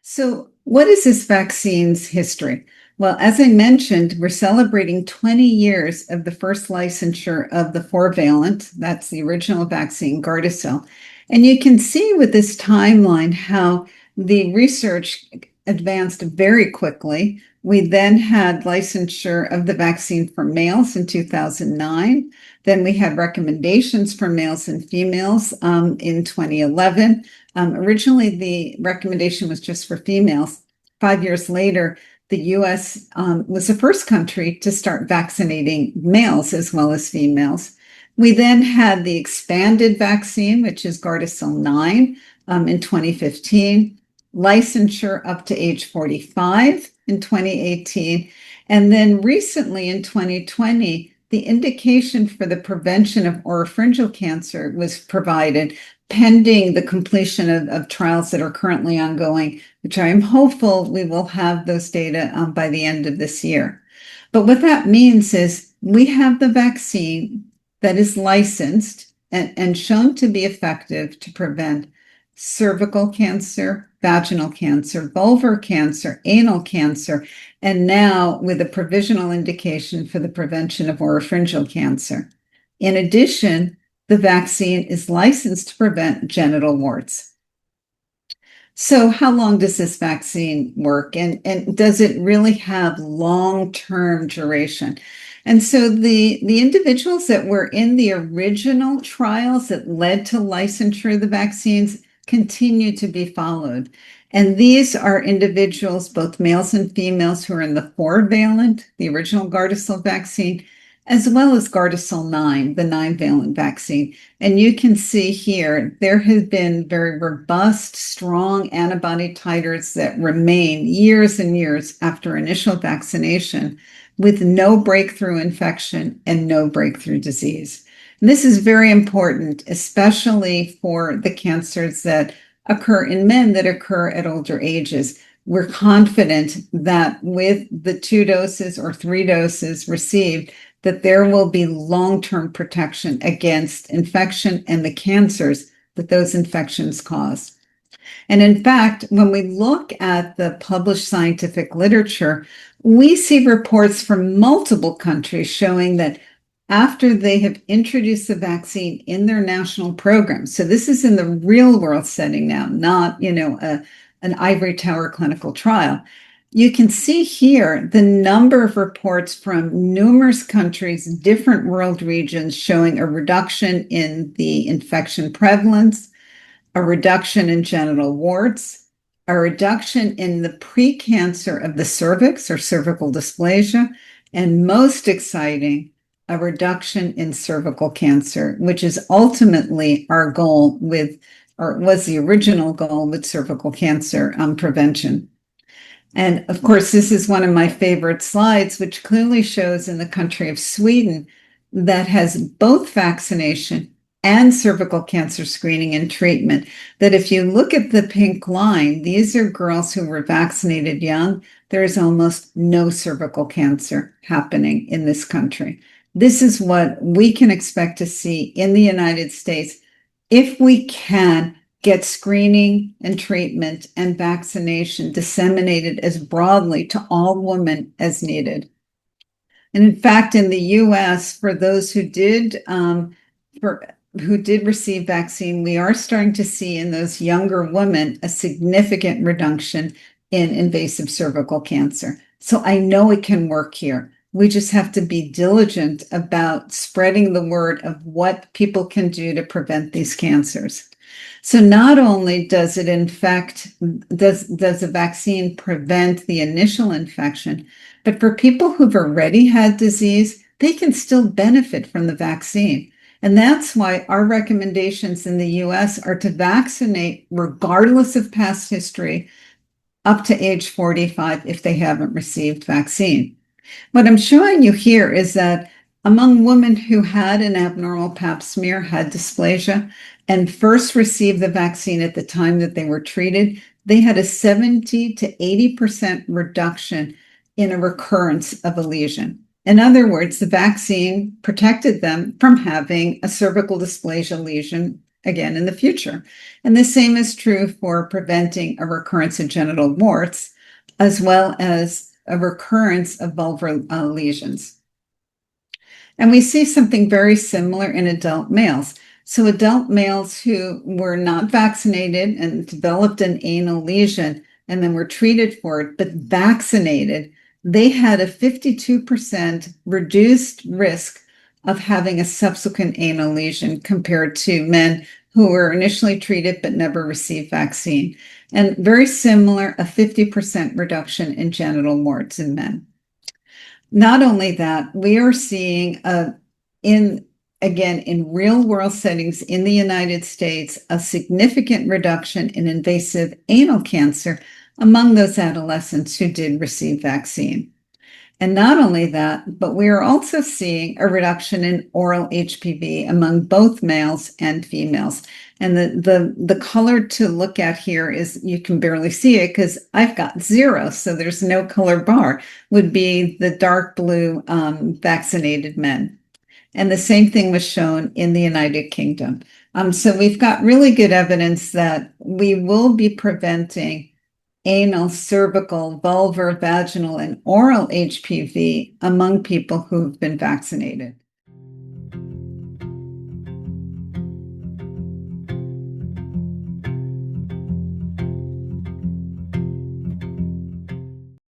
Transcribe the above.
So, what is this vaccine's history? Well, as I mentioned, we're celebrating 20 years of the first licensure of the four-valent, that's the original vaccine, Gardasil. And you can see with this timeline how the research advanced very quickly. We then had licensure of the vaccine for males in 2009. Then we had recommendations for males and females in 2011. Originally, the recommendation was just for females. 5 years later, the US was the first country to start vaccinating males as well as females. We then had the expanded vaccine, which is Gardasil 9 in 2015, licensure up to age 45 in 2018, and then recently in 2020, the indication for the prevention of oropharyngeal cancer was provided pending the completion of trials that are currently ongoing, which I am hopeful we will have those data by the end of this year. But what that means is we have the vaccine that is licensed and shown to be effective to prevent cervical cancer, vaginal cancer, vulvar cancer, anal cancer, and now with a provisional indication for the prevention of oropharyngeal cancer. In addition, the vaccine is licensed to prevent genital warts. So how long does this vaccine work, and does it really have long-term duration? And so the individuals that were in the original trials that led to licensure of the vaccines continue to be followed. And these are individuals, both males and females, who are in the four-valent, the original Gardasil vaccine, as well as Gardasil 9, the 9-valent vaccine. And you can see here, there have been very robust, strong antibody titers that remain years and years after initial vaccination with no breakthrough infection and no breakthrough disease. And this is very important, especially for the cancers that occur in men that occur at older ages. We're confident that with the 2 doses or 3 doses received, that there will be long-term protection against infection and the cancers that those infections cause. And in fact, when we look at the published scientific literature, we see reports from multiple countries showing that after they have introduced the vaccine in their national programs, so this is in the real world setting now, not, an ivory tower clinical trial. You can see here the number of reports from numerous countries, different world regions, showing a reduction in the infection prevalence, a reduction in genital warts, a reduction in the precancer of the cervix or cervical dysplasia, and most exciting, a reduction in cervical cancer, which is ultimately our goal with, or was the original goal with cervical cancer prevention. And of course, this is one of my favorite slides, which clearly shows in the country of Sweden that has both vaccination and cervical cancer screening and treatment, that if you look at the pink line, these are girls who were vaccinated young. There is almost no cervical cancer happening in this country. This is what we can expect to see in the United States if we can get screening and treatment and vaccination disseminated as broadly to all women as needed. And in fact, in the US, for those who did receive vaccine, we are starting to see in those younger women a significant reduction in invasive cervical cancer. So I know it can work here. We just have to be diligent about spreading the word of what people can do to prevent these cancers. So not only does it does the vaccine prevent the initial infection, but for people who've already had disease, they can still benefit from the vaccine. And that's why our recommendations in the US are to vaccinate regardless of past history up to age 45 if they haven't received vaccine. What I'm showing you here is that among women who had an abnormal pap smear, had dysplasia, and first received the vaccine at the time that they were treated, they had a 70 to 80% reduction in a recurrence of a lesion. In other words, the vaccine protected them from having a cervical dysplasia lesion again in the future. And the same is true for preventing a recurrence of genital warts, as well as a recurrence of vulvar lesions. And we see something very similar in adult males. So adult males who were not vaccinated and developed an anal lesion and then were treated for it, but vaccinated, they had a 52% reduced risk of having a subsequent anal lesion compared to men who were initially treated but never received vaccine. And very similar, a 50% reduction in genital warts in men. Not only that, we are seeing in real world settings in the United States, a significant reduction in invasive anal cancer among those adolescents who did receive vaccine. And not only that, but we are also seeing a reduction in oral HPV among both males and females. And the color to look at here is, you can barely see it because I've got 0, so there's no color bar, would be the dark blue vaccinated men. And the same thing was shown in the United Kingdom. So we've got really good evidence that we will be preventing anal, cervical, vulvar, vaginal, and oral HPV among people who've been vaccinated.